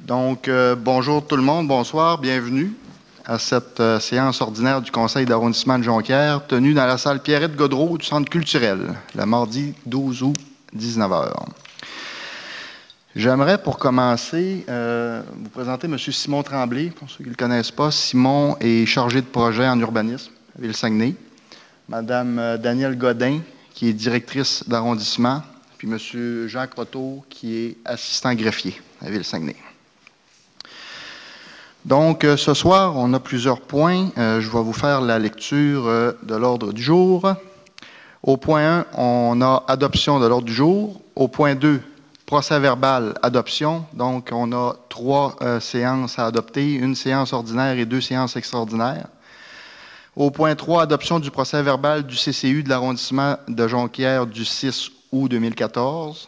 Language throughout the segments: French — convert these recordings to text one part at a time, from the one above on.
Donc, bonjour tout le monde, bonsoir, bienvenue à cette séance ordinaire du Conseil d'arrondissement de Jonquière, tenue dans la salle Pierrette-Godreau du Centre culturel, le mardi 12 août, 19h. J'aimerais, pour commencer, vous présenter M. Simon Tremblay. Pour ceux qui ne le connaissent pas, Simon est chargé de projet en urbanisme à Ville-Saguenay. Mme Danielle Godin, qui est directrice d'arrondissement, puis M. Jean Croteau, qui est assistant greffier à Ville-Saguenay. Donc, ce soir, on a plusieurs points. Je vais vous faire la lecture de l'ordre du jour. Au point 1, on a adoption de l'ordre du jour. Au point 2, procès-verbal, adoption. Donc, on a 3 séances à adopter, une séance ordinaire et 2 séances extraordinaires. Au point 3, adoption du procès-verbal du CCU de l'arrondissement de Jonquière du 6 août 2014.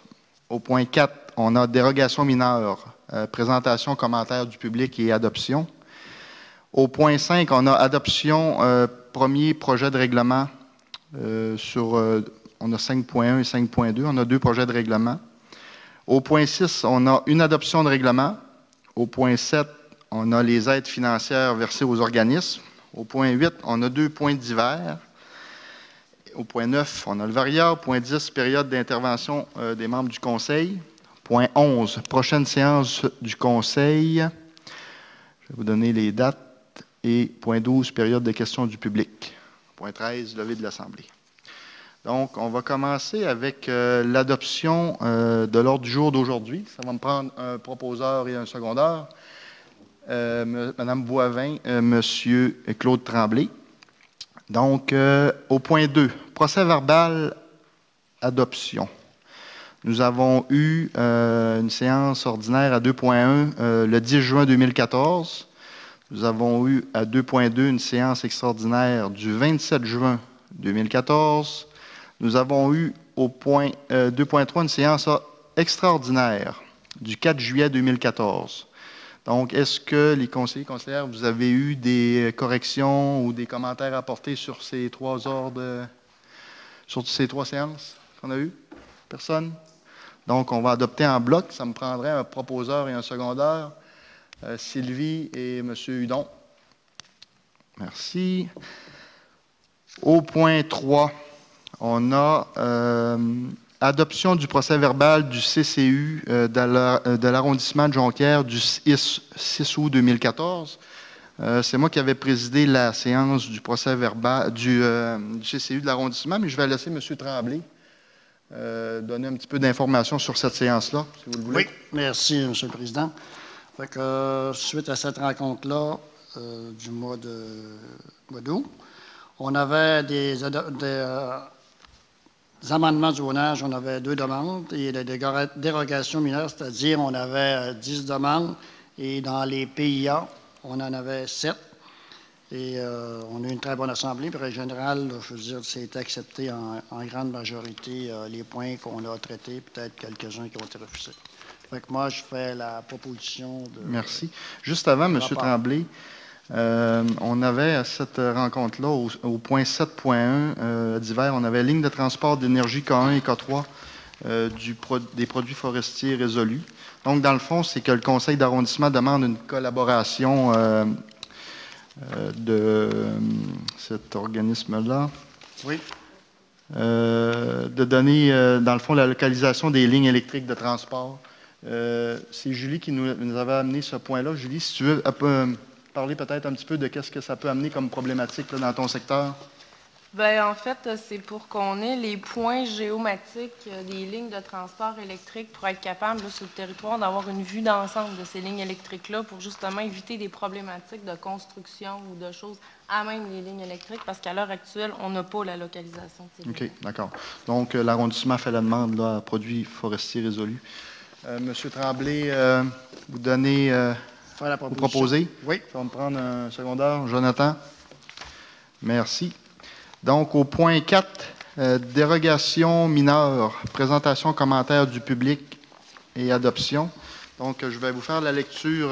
Au point 4, on a dérogation mineure. Présentation, commentaire du public et adoption. Au point 5, on a adoption, premier projet de règlement on a 5.1 et 5.2. On a 2 projets de règlement. Au point 6, on a une adoption de règlement. Au point 7, on a les aides financières versées aux organismes. Au point 8, on a 2 points divers. Au point 9, on a le variable. Point 10, période d'intervention des membres du Conseil. Point 11, prochaine séance du Conseil. Je vais vous donner les dates. Et point 12, période de questions du public. Point 13, levée de l'Assemblée. Donc, on va commencer avec l'adoption de l'ordre du jour d'aujourd'hui. Ça va me prendre un proposeur et un secondeur. Mme Boivin, M. Claude Tremblay. Donc, au point 2, procès-verbal, adoption. Nous avons eu une séance ordinaire à 2.1 le 10 juin 2014. Nous avons eu à 2.2 une séance extraordinaire du 27 juin 2014. Nous avons eu au point 2.3 une séance extraordinaire du 4 juillet 2014. Donc, est-ce que les conseillers et conseillères, vous avez eu des corrections ou des commentaires à apporter sur ces 3 ordres, sur ces 3 séances qu'on a eues? Personne? Donc, on va adopter en bloc. Ça me prendrait un proposeur et un secondeur. Sylvie et M. Hudon. Merci. Au point 3, on a adoption du procès-verbal du CCU de l'arrondissement de Jonquière du 6 août 2014. C'est moi qui avais présidé la séance du procès-verbal du CCU de l'arrondissement, mais je vais laisser M. Tremblay donner un petit peu d'informations sur cette séance-là, si vous le voulez. Oui, merci, M. le Président. Fait que, suite à cette rencontre-là du mois d'août, on avait des amendements du zonage, on avait 2 demandes, et des dérogations mineures, c'est-à-dire on avait 10 demandes, et dans les PIA, on en avait 7. Et on a eu une très bonne assemblée. Puis, en général, je veux dire, c'est accepté en grande majorité les points qu'on a traités, peut-être quelques-uns qui ont été refusés. Fait que moi, je fais la proposition de... Merci. Juste avant, M. Tremblay, on avait à cette rencontre-là, au point 7.1 d'hiver, on avait ligne de transport d'énergie K1 et K3 des produits forestiers résolus. Donc, dans le fond, c'est que le conseil d'arrondissement demande une collaboration de cet organisme-là. Oui. De donner, dans le fond, la localisation des lignes électriques de transport. C'est Julie qui nous avait amené ce point-là. Julie, si tu veux parler peut-être un petit peu de qu'est-ce que ça peut amener comme problématique là, dans ton secteur. Bien, en fait, c'est pour qu'on ait les points géomatiques des lignes de transport électrique pour être capable, là, sur le territoire, d'avoir une vue d'ensemble de ces lignes électriques-là pour justement éviter des problématiques de construction ou de choses à même les lignes électriques, parce qu'à l'heure actuelle, on n'a pas la localisation de ces lignes. OK, d'accord. Donc, l'arrondissement fait la demande là, à produits forestiers résolus. Monsieur Tremblay, vous donnez, vous proposez? Oui. Ça va me prendre un secondaire. Jonathan? Merci. Donc, au point 4, dérogation mineure, présentation, commentaire du public et adoption. Donc, je vais vous faire la lecture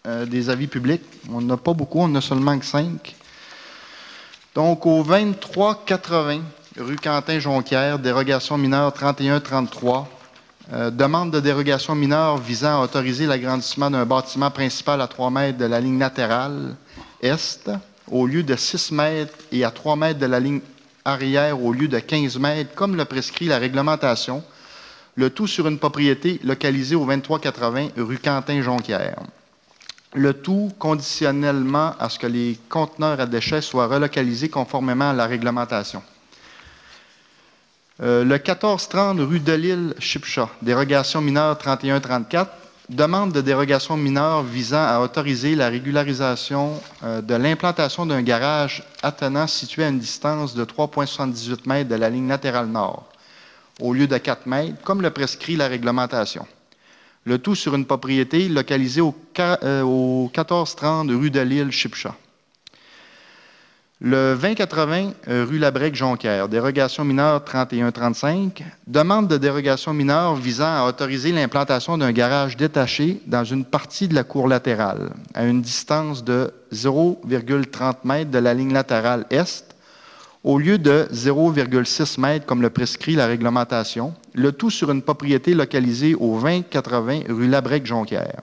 des avis publics. On n'en a pas beaucoup, on en a seulement que 5. Donc, au 2380, rue Quentin-Jonquière, dérogation mineure 3133, Demande de dérogation mineure visant à autoriser l'agrandissement d'un bâtiment principal à 3 mètres de la ligne latérale est au lieu de 6 mètres et à 3 mètres de la ligne arrière au lieu de 15 mètres, comme le prescrit la réglementation, le tout sur une propriété localisée au 2380 rue Quentin-Jonquière. Le tout conditionnellement à ce que les conteneurs à déchets soient relocalisés conformément à la réglementation. Le 1430 rue de l'Île, Chipcha, dérogation mineure 3134, demande de dérogation mineure visant à autoriser la régularisation de l'implantation d'un garage attenant situé à une distance de 3,78 mètres de la ligne latérale nord, au lieu de 4 mètres, comme le prescrit la réglementation. Le tout sur une propriété localisée au 1430 rue de l'Île, Chipcha. Le 2080 rue Labrec-Jonquière, dérogation mineure 3135, demande de dérogation mineure visant à autoriser l'implantation d'un garage détaché dans une partie de la cour latérale, à une distance de 0,30 mètres de la ligne latérale est, au lieu de 0,6 mètres comme le prescrit la réglementation, le tout sur une propriété localisée au 2080 rue Labrec-Jonquière.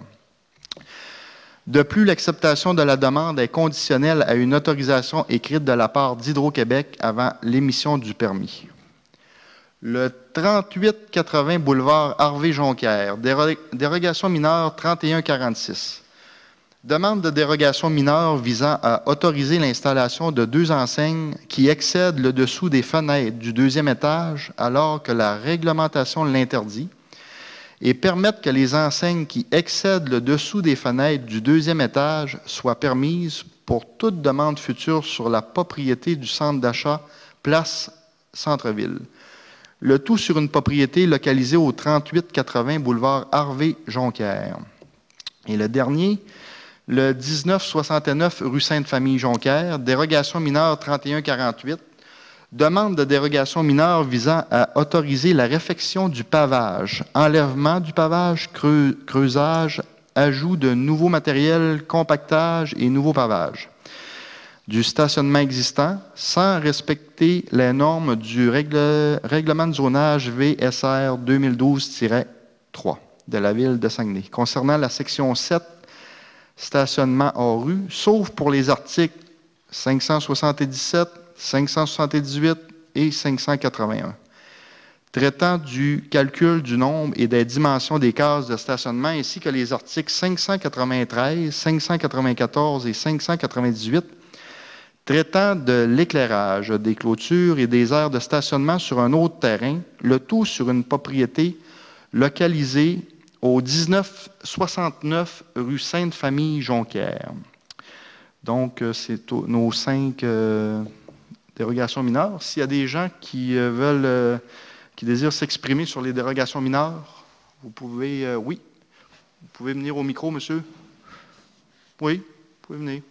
De plus, l'acceptation de la demande est conditionnelle à une autorisation écrite de la part d'Hydro-Québec avant l'émission du permis. Le 3880 boulevard Harvey-Jonquière, dérogation mineure 3146. Demande de dérogation mineure visant à autoriser l'installation de 2 enseignes qui excèdent le dessous des fenêtres du 2e étage alors que la réglementation l'interdit et permettre que les enseignes qui excèdent le dessous des fenêtres du 2e étage soient permises pour toute demande future sur la propriété du centre d'achat Place Centre-Ville. Le tout sur une propriété localisée au 3880 boulevard Harvey-Jonquière. Et le dernier, le 1969 rue Sainte-Famille-Jonquière, dérogation mineure 3148, demande de dérogation mineure visant à autoriser la réfection du pavage, enlèvement du pavage, creusage, ajout de nouveaux matériels, compactage et nouveau pavage du stationnement existant sans respecter les normes du règlement de zonage VSR 2012-3 de la ville de Saguenay. Concernant la section 7, stationnement hors rue, sauf pour les articles 577, 578 et 581. Traitant du calcul du nombre et des dimensions des cases de stationnement, ainsi que les articles 593, 594 et 598, traitant de l'éclairage, des clôtures et des aires de stationnement sur un autre terrain, le tout sur une propriété localisée au 1969 rue Sainte-Famille-Jonquière. Donc, c'est nos 5 dérogations mineures. S'il y a des gens qui qui désirent s'exprimer sur les dérogations mineures, vous pouvez, oui, vous pouvez venir au micro, monsieur. Oui, vous pouvez venir.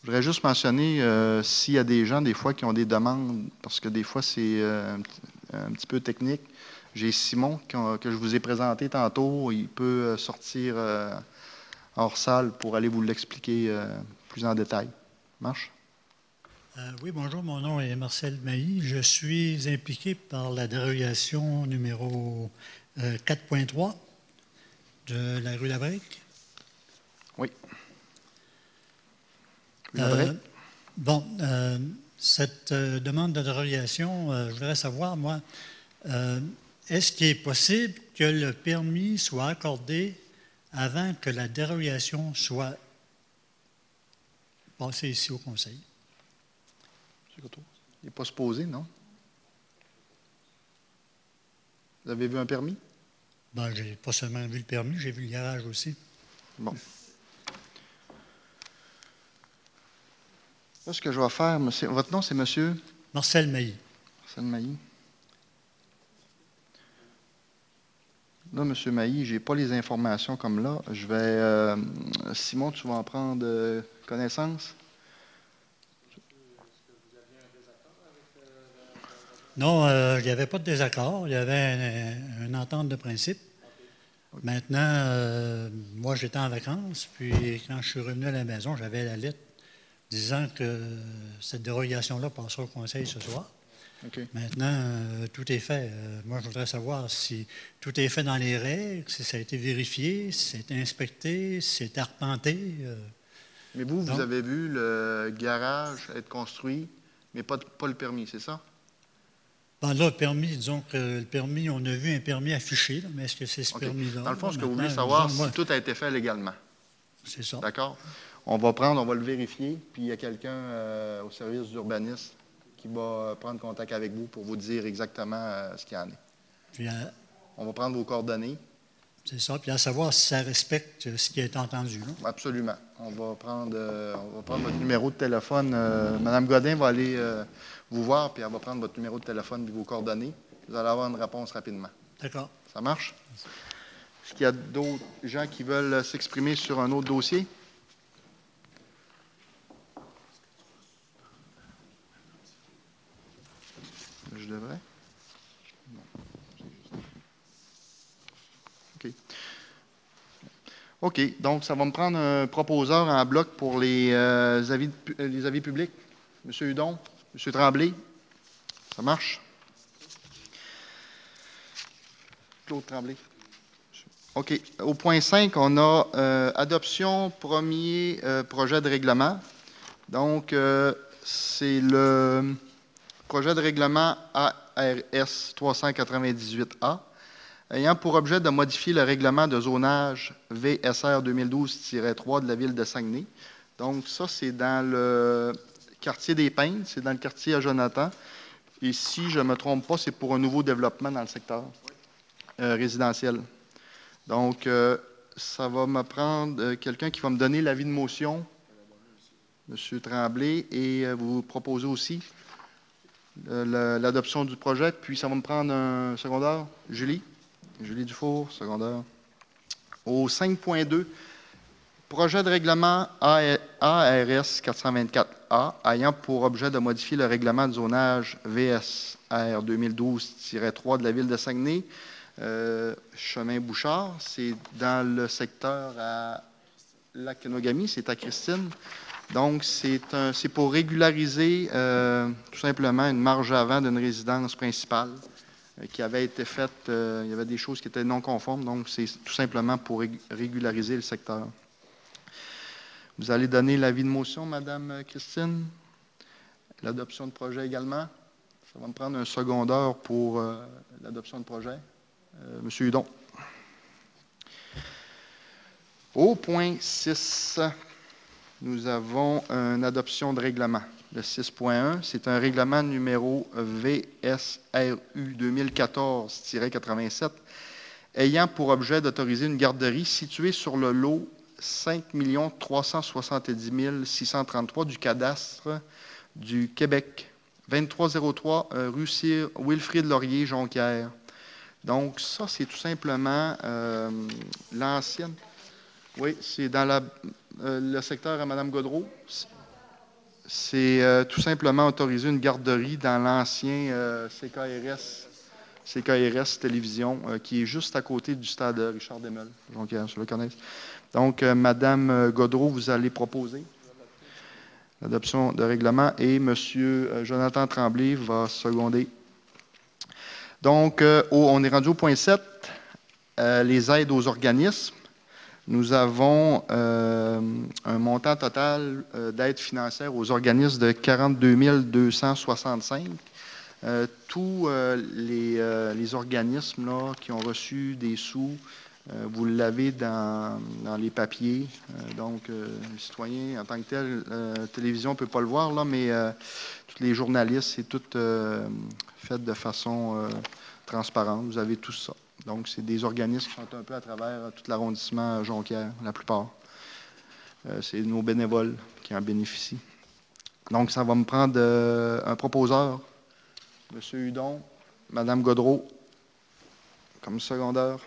Je voudrais juste mentionner s'il y a des gens, des fois, qui ont des demandes, parce que des fois, c'est un petit peu technique. J'ai Simon, que je vous ai présenté tantôt. Il peut sortir hors salle pour aller vous l'expliquer plus en détail. Marche? Oui, bonjour. Mon nom est Marcel Mailly. Je suis impliqué par la dérogation numéro 4.3 de la rue Labrec. Oui. Cette demande de dérogation, je voudrais savoir, moi, est-ce qu'il est possible que le permis soit accordé avant que la dérogation soit passée ici au Conseil? Il n'est pas supposé, non? Vous avez vu un permis? Ben, je n'ai pas seulement vu le permis, j'ai vu le garage aussi. Bon. Là, ce que je vais faire, monsieur, votre nom, c'est monsieur? Marcel Mailly. Marcel Mailly. Là, monsieur Mailly, je n'ai pas les informations comme là. Je vais... Simon, tu vas en prendre connaissance? Non, il n'y avait pas de désaccord. Il y avait une entente de principe. Okay. Maintenant, moi, j'étais en vacances, puis quand je suis revenu à la maison, j'avais la lettre disant que cette dérogation-là passera au Conseil ce soir. OK. Maintenant, tout est fait. Moi, je voudrais savoir si tout est fait dans les règles, si ça a été vérifié, si ça a été inspecté, si c'est arpenté. Mais vous Donc, avez vu le garage être construit, mais pas le permis, c'est ça? ben là, le permis, disons que le permis, on a vu un permis affiché, là, mais est-ce que c'est ce OK. permis-là? Dans le fond, là, ce que vous voulez maintenant, savoir, disons, moi, si tout a été fait légalement. c'est ça. D'accord? On va le vérifier, puis il y a quelqu'un au service d'urbanisme qui va prendre contact avec vous pour vous dire exactement ce qu'il y en est. Puis, On va prendre vos coordonnées. c'est ça. Puis à savoir si ça respecte ce qui a été entendu. Là. Absolument. On va prendre votre numéro de téléphone. Mme Godin va aller vous voir, puis elle va prendre votre numéro de téléphone et vos coordonnées. Vous allez avoir une réponse rapidement. D'accord. Ça marche? Est-ce qu'il y a d'autres gens qui veulent s'exprimer sur un autre dossier? Je devrais? Non. OK. OK. Donc, ça va me prendre un proposeur en bloc pour les avis publics. M. Hudon, M. Tremblay. Ça marche? Claude Tremblay. OK. Au point 5, on a adoption premier projet de règlement. Donc, c'est le projet de règlement ARS 398A, ayant pour objet de modifier le règlement de zonage VSR 2012-3 de la ville de Saguenay. Donc, ça, c'est dans le quartier des Peintres, c'est dans le quartier à Jonathan. Et si je ne me trompe pas, c'est pour un nouveau développement dans le secteur résidentiel. Donc, ça va me prendre quelqu'un qui va me donner l'avis de motion, M. Tremblay, et vous proposez aussi l'adoption du projet. Puis, ça va me prendre un secondaire. Julie Dufour, secondaire. Au 5.2, projet de règlement ARS 424A, ayant pour objet de modifier le règlement de zonage VSR 2012-3 de la ville de Saguenay. Chemin Bouchard, c'est dans le secteur à Lac-Kenogami, c'est à Christine. Donc, c'est pour régulariser tout simplement une marge avant d'une résidence principale qui avait été faite. Il y avait des choses qui étaient non conformes, donc c'est tout simplement pour régulariser le secteur. Vous allez donner l'avis de motion, Madame Christine? L'adoption de projet également? Ça va me prendre un secondaire pour l'adoption de projet. Monsieur Hudon. Au point 6, nous avons une adoption de règlement. Le 6.1, c'est un règlement numéro VSRU 2014-87, ayant pour objet d'autoriser une garderie située sur le lot 5 370 633 du cadastre du Québec, 2303 rue Sir Wilfrid Laurier, Jonquière. Donc, ça, c'est tout simplement l'ancienne. Oui, c'est dans le secteur à Mme Godreau. C'est tout simplement autoriser une garderie dans l'ancien CKRS Télévision, qui est juste à côté du stade Richard Desmeules. Donc, je le connais. Donc, Mme Godreau, vous allez proposer l'adoption de règlement et M. Jonathan Tremblay va seconder. Donc, on est rendu au point 7, les aides aux organismes. Nous avons un montant total d'aide financière aux organismes de 42 265. Tous les organismes là, qui ont reçu des sous, vous l'avez dans les papiers. Donc, les citoyens, en tant que tel, télévision ne peut pas le voir, là, mais tous les journalistes, c'est tout fait de façon transparente. Vous avez tout ça. Donc, c'est des organismes qui sont un peu à travers tout l'arrondissement Jonquière, la plupart. C'est nos bénévoles qui en bénéficient. Donc, ça va me prendre un proposeur, M. Hudon, Mme Godreau, comme secondaire.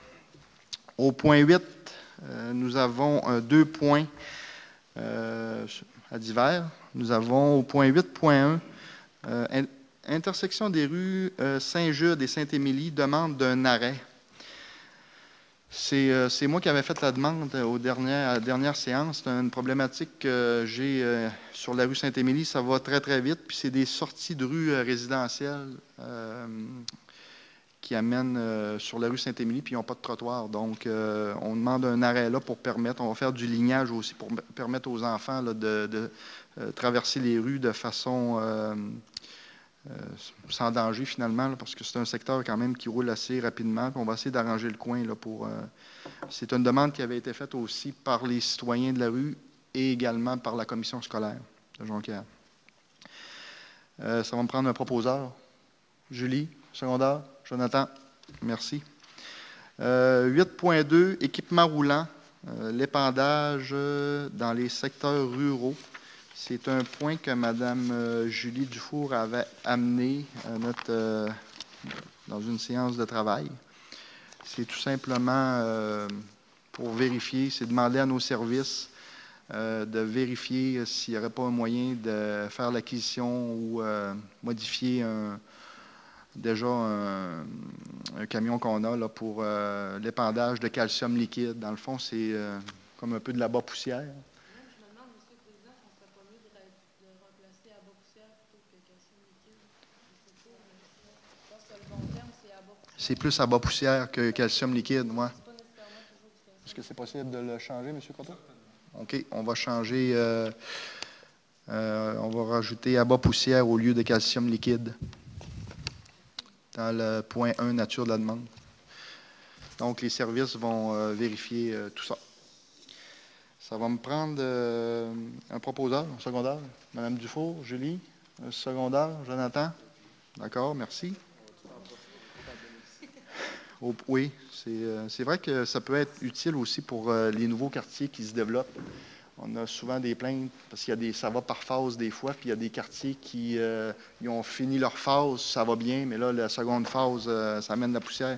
Au point 8, nous avons 2 points à divers. Nous avons au point 8.1, intersection des rues Saint-Jude et Sainte-Émilie, demande d'un arrêt. C'est moi qui avais fait la demande à la dernière séance. C'est une problématique que j'ai sur la rue Saint-Émilie. Ça va très, très vite. Puis c'est des sorties de rue résidentielles qui amènent sur la rue Saint-Émilie, puis ils n'ont pas de trottoir. Donc, on demande un arrêt là pour permettre. On va faire du lignage aussi pour permettre aux enfants là, de traverser les rues de façon sans danger finalement, là, parce que c'est un secteur quand même qui roule assez rapidement. Puis on va essayer d'arranger le coin là, pour. C'est une demande qui avait été faite aussi par les citoyens de la rue et également par la commission scolaire de Jonquière. Ça va me prendre un proposeur. Julie, secondaire. Jonathan, merci. 8.2, équipement roulant, l'épandage dans les secteurs ruraux. C'est un point que Mme Julie Dufour avait amené dans une séance de travail. C'est tout simplement pour vérifier, c'est demander à nos services de vérifier s'il n'y aurait pas un moyen de faire l'acquisition ou modifier déjà un camion qu'on a là, pour l'épandage de calcium liquide. Dans le fond, c'est comme un peu de la bas-poussière. C'est plus à bas poussière que calcium liquide, moi. Est-ce que c'est possible de le changer, M. Croteau? OK, on va changer, on va rajouter à bas poussière au lieu de calcium liquide dans le point 1, nature de la demande. Donc, les services vont vérifier tout ça. Ça va me prendre un proposeur, un secondaire. Mme Dufour, Julie, un secondaire, Jonathan. D'accord, merci. Oui, c'est vrai que ça peut être utile aussi pour les nouveaux quartiers qui se développent. On a souvent des plaintes parce qu'il y a ça va par phase des fois, puis il y a des quartiers qui ils ont fini leur phase, ça va bien, mais là, la seconde phase, ça amène de la poussière.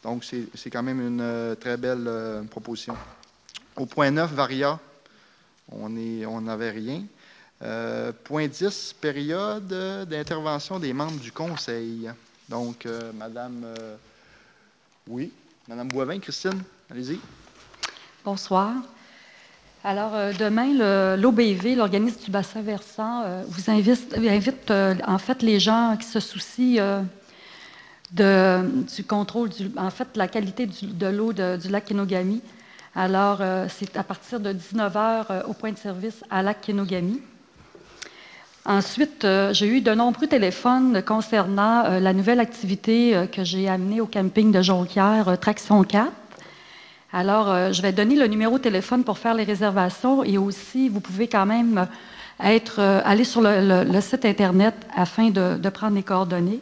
Donc, c'est quand même une très belle proposition. Au point 9, Varia, on n'avait rien. Point 10, période d'intervention des membres du conseil. Donc, Madame... oui. Madame Boivin, Christine, allez-y. Bonsoir. Alors, demain, l'OBV, l'organisme du bassin versant, vous invite en fait les gens qui se soucient du contrôle, en fait, la qualité de l'eau du lac Kenogami. Alors, c'est à partir de 19h au point de service à lac Kenogami. Ensuite, j'ai eu de nombreux téléphones concernant la nouvelle activité que j'ai amenée au camping de Jonquière, Traction 4. Alors, je vais donner le numéro de téléphone pour faire les réservations et aussi, vous pouvez quand même aller sur le site Internet afin de prendre les coordonnées.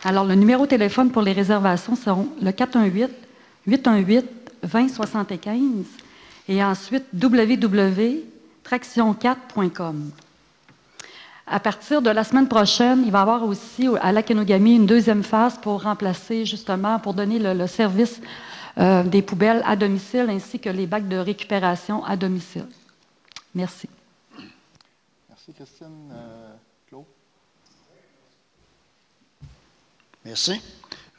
Alors, le numéro de téléphone pour les réservations seront le 418-818-2075 et ensuite www.traction4.com. À partir de la semaine prochaine, il va y avoir aussi à lac Kenogami une deuxième phase pour remplacer, justement, pour donner le service des poubelles à domicile ainsi que les bacs de récupération à domicile. Merci. Merci, Christine. Claude? Merci.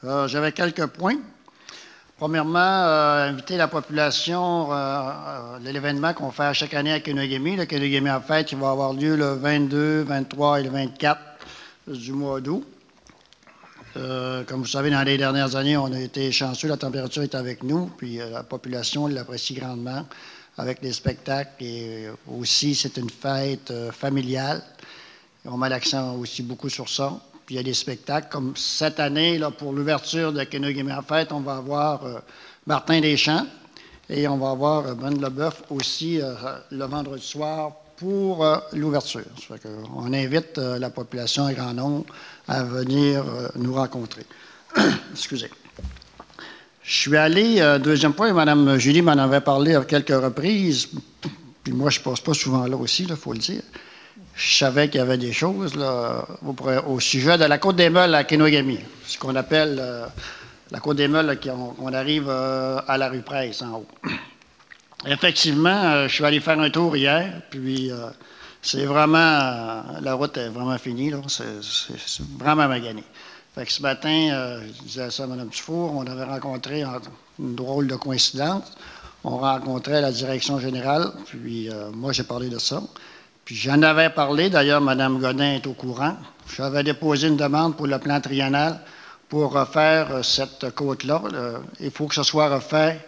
J'avais quelques points. Premièrement, inviter la population à l'événement qu'on fait chaque année à Kenogami. Le Kenogami en fête, il va avoir lieu le 22, 23 et le 24 du mois d'août. Comme vous savez, dans les dernières années, on a été chanceux, la température est avec nous, puis la population l'apprécie grandement avec les spectacles et aussi c'est une fête familiale. On met l'accent aussi beaucoup sur ça. Puis il y a des spectacles, comme cette année, là, pour l'ouverture de Kenogami en fête, on va avoir Martin Deschamps et on va avoir Ben Leboeuf aussi le vendredi soir pour l'ouverture. On invite la population en grand nombre à venir nous rencontrer. Excusez. Je suis allé, deuxième point, Mme Julie m'en avait parlé à quelques reprises, puis moi je ne passe pas souvent là aussi, il faut le dire. Je savais qu'il y avait des choses là, au sujet de la Côte des Meules à Kenogami, ce qu'on appelle la Côte des Meules, on arrive à la rue Presse en haut. Effectivement, je suis allé faire un tour hier, puis c'est vraiment, la route est vraiment finie, là, c'est vraiment magané. Fait que ce matin, je disais ça à Mme Dufour, on avait rencontré une drôle de coïncidence. On rencontrait la direction générale, puis moi, j'ai parlé de ça. Puis j'en avais parlé, d'ailleurs, Mme Godin est au courant. J'avais déposé une demande pour le plan triennal pour refaire cette côte-là. Il faut que ce soit refait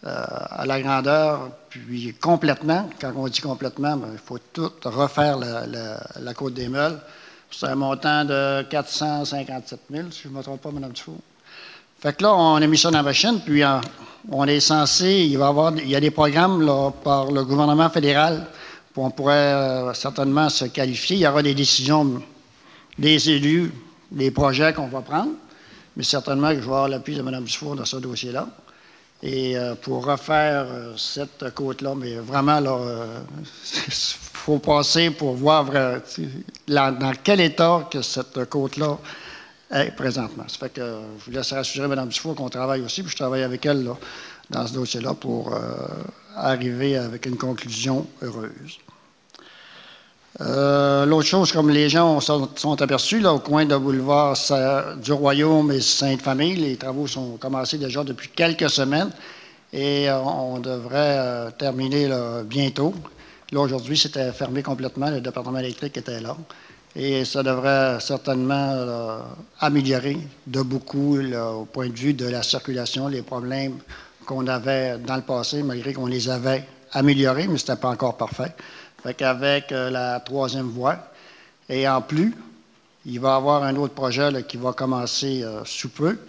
à la grandeur, puis complètement. Quand on dit complètement, bien, il faut tout refaire la côte des Meules. C'est un montant de 457 000, si je ne me trompe pas, Mme Dufour. Fait que là, on a mis ça dans la machine, puis on est censé, il y a des programmes là, par le gouvernement fédéral, puis on pourrait certainement se qualifier. Il y aura des décisions des élus, des projets qu'on va prendre, mais certainement que je vais avoir l'appui de Mme Dufour dans ce dossier-là. Et pour refaire cette côte-là, mais vraiment, là, il faut passer pour voir dans quel état que cette côte-là est présentement. Ça fait que je vous laisse rassurer Mme Dufour qu'on travaille aussi, puis je travaille avec elle là, dans ce dossier-là pour arriver avec une conclusion heureuse. L'autre chose, comme les gens sont aperçus, là, au coin de boulevard du Royaume et Sainte-Famille, les travaux sont commencés déjà depuis quelques semaines et on devrait terminer là, bientôt. Là, aujourd'hui, c'était fermé complètement, le département électrique était là. Et ça devrait certainement améliorer de beaucoup là, au point de vue de la circulation, les problèmes qu'on avait dans le passé, malgré qu'on les avait améliorés, mais ce n'était pas encore parfait. Fait qu'avec la troisième voie, et en plus, il va y avoir un autre projet là, qui va commencer sous peu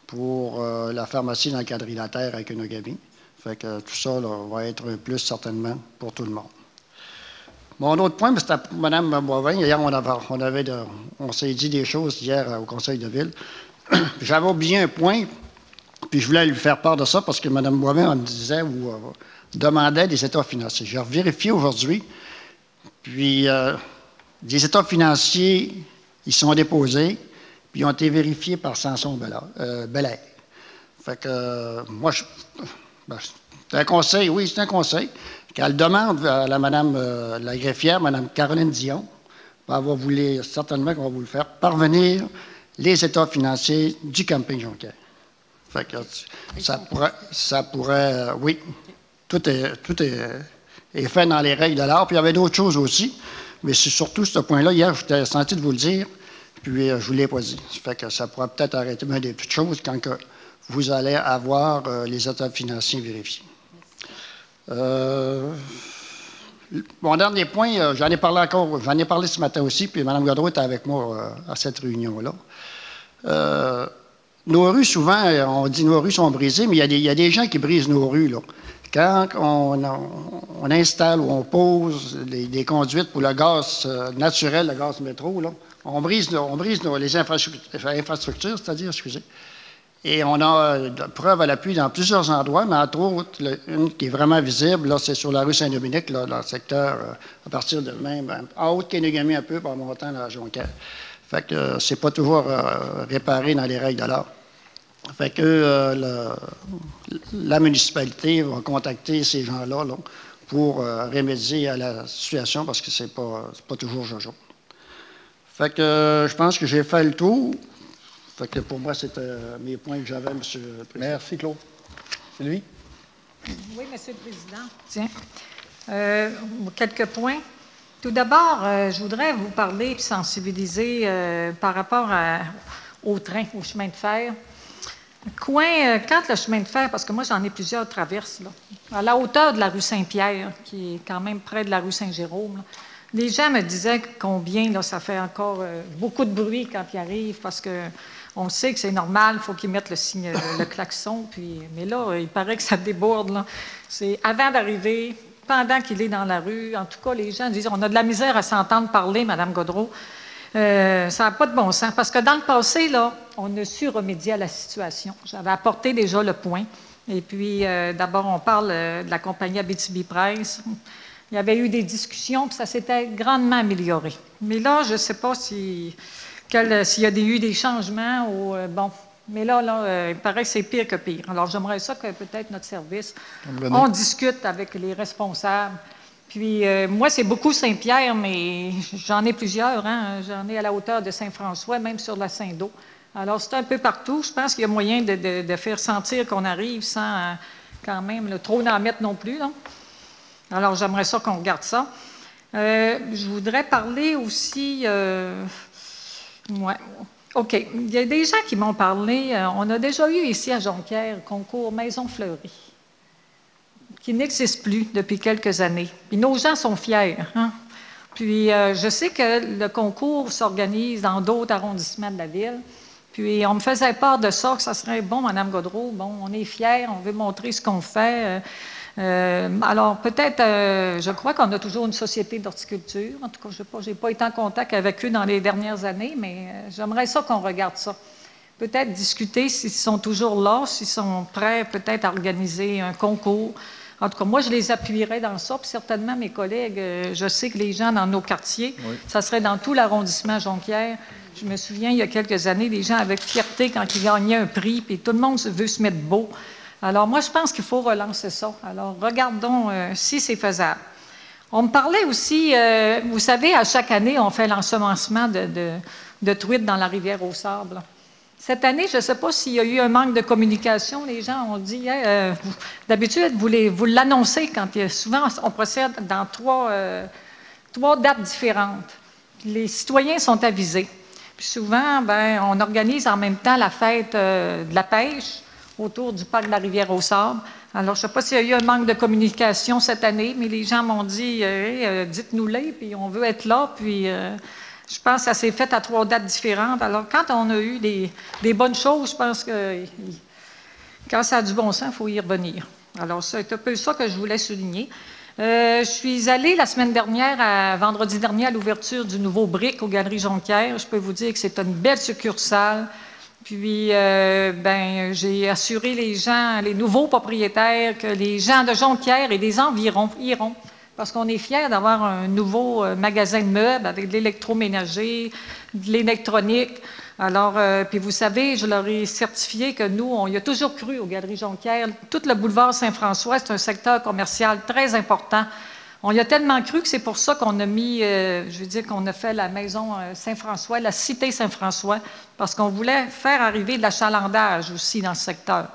pour la pharmacie dans le quadrilatère avec une Ogami. Fait que tout ça là, va être un plus certainement pour tout le monde. Mon autre point, c'était pour Mme Boivin. Hier, on s'est dit des choses hier au conseil de ville. J'avais oublié un point, puis je voulais lui faire part de ça parce que Mme Boivin me disait ou demandait des états financiers. J'ai vérifié aujourd'hui, puis des états financiers, ils sont déposés, puis ils ont été vérifiés par Samson Belair. Fait que moi, c'est un conseil, oui, c'est un conseil. Qu'elle demande à la Madame la greffière, Mme Caroline Dion, certainement qu'on va vous le faire parvenir les états financiers du camping Jonquière. Fait que ça pourrait oui, tout est fait dans les règles de l'art. Puis il y avait d'autres choses aussi, mais c'est surtout ce point-là. Hier, j'étais senti de vous le dire, puis je ne vous l'ai pas dit. Ça fait que ça pourrait peut-être arrêter bien des petites choses quand que vous allez avoir les états financiers vérifiés. Mon dernier point, j'en ai parlé ce matin aussi, puis Mme Godreau était avec moi à cette réunion-là. Nos rues, souvent, on dit nos rues sont brisées, mais il y a des gens qui brisent nos rues, là. Quand on installe ou on pose des conduites pour le gaz naturel, le gaz métro, là, on brise les infrastructures, c'est-à-dire, excusez. Et on a preuve à l'appui dans plusieurs endroits, mais entre autres, une qui est vraiment visible, là, c'est sur la rue Saint-Dominique, là, dans le secteur, à partir de même, en haut de Kenegami un peu, par montant dans la Jonquière. Fait que c'est pas toujours réparé dans les règles de l'art. Fait que la municipalité va contacter ces gens-là là, pour remédier à la situation, parce que c'est pas toujours jojo. Fait que je pense que j'ai fait le tour. Fait que pour moi, c'était mes points que j'avais, M. le Président. Merci, Claude. Sylvie? Oui, M. le Président. Tiens. Quelques points. Tout d'abord, je voudrais vous parler et sensibiliser par rapport au train, au chemin de fer. Quand le chemin de fer, parce que moi, j'en ai plusieurs traverses, là, à la hauteur de la rue Saint-Pierre, qui est quand même près de la rue Saint-Jérôme, là, les gens me disaient combien là, ça fait encore beaucoup de bruit quand ils arrivent, parce que on sait que c'est normal, il faut qu'ils mettent le klaxon, mais là, il paraît que ça déborde. Là. C'est avant d'arriver, pendant qu'il est dans la rue. En tout cas, les gens disent, on a de la misère à s'entendre parler, Mme Godreau. Ça n'a pas de bon sens, parce que dans le passé, là, on a su remédier à la situation. J'avais apporté déjà le point. Et puis, d'abord, on parle de la compagnie Abitibi-Presse. Il y avait eu des discussions, puis ça s'était grandement amélioré. Mais là, je ne sais pas s'il y a eu des changements ou bon. Mais là, il paraît que c'est pire que pire. Alors, j'aimerais ça que peut-être notre service, on discute avec les responsables. Puis, moi, c'est beaucoup Saint-Pierre, mais j'en ai plusieurs. Hein? J'en ai à la hauteur de Saint-François, même sur la Saint-Do. Alors, c'est un peu partout. Je pense qu'il y a moyen de faire sentir qu'on arrive sans quand même trop en mettre non plus, là. Alors, j'aimerais ça qu'on regarde ça. Je voudrais parler aussi... ouais. OK. Il y a des gens qui m'ont parlé. On a déjà eu ici à Jonquière concours Maison Fleurie, qui n'existe plus depuis quelques années. Puis nos gens sont fiers. Hein? Puis je sais que le concours s'organise dans d'autres arrondissements de la ville. Puis on me faisait part de ça, que ça serait bon, Mme Gaudreault, bon, on est fiers, on veut montrer ce qu'on fait. Alors, peut-être, je crois qu'on a toujours une société d'horticulture. En tout cas, je n'ai pas été en contact avec eux dans les dernières années, mais j'aimerais ça qu'on regarde ça. Peut-être discuter s'ils sont toujours là, s'ils sont prêts peut-être à organiser un concours. En tout cas, moi, je les appuierais dans ça. Puis certainement, mes collègues, je sais que les gens dans nos quartiers, oui. Ça serait dans tout l'arrondissement Jonquière. Je me souviens, il y a quelques années, les gens avaient fierté quand ils gagnaient un prix, puis tout le monde veut se mettre beau. Alors, moi, je pense qu'il faut relancer ça. Alors, regardons si c'est faisable. On me parlait aussi, vous savez, à chaque année, on fait l'ensemencement de truites dans la rivière au Sable. Cette année, je ne sais pas s'il y a eu un manque de communication. Les gens ont dit, hey, d'habitude, vous l'annoncez quand souvent on procède dans trois dates différentes. Les citoyens sont avisés. Puis souvent, ben, on organise en même temps la fête de la pêche autour du parc de la Rivière-aux-Sables. Alors, je ne sais pas s'il y a eu un manque de communication cette année, mais les gens m'ont dit hey, dites-nous-les, puis on veut être là. Puis je pense que ça s'est fait à 3 dates différentes. Alors, quand on a eu des bonnes choses, je pense que quand ça a du bon sens, il faut y revenir. Alors, c'est un peu ça que je voulais souligner. Je suis allée la semaine dernière, vendredi dernier, à l'ouverture du nouveau BRIC aux Galeries Jonquière. Je peux vous dire que c'est une belle succursale. Puis, j'ai assuré les gens, les nouveaux propriétaires, que les gens de Jonquière et des environs iront. Parce qu'on est fiers d'avoir un nouveau magasin de meubles avec de l'électroménager, de l'électronique. Alors, puis vous savez, je leur ai certifié que nous, on y a toujours cru aux Galeries Jonquière. Tout le boulevard Saint-François, c'est un secteur commercial très important. On y a tellement cru que c'est pour ça qu'on a mis, qu'on a fait la maison Saint-François, la cité Saint-François, parce qu'on voulait faire arriver de l'achalandage aussi dans ce secteur.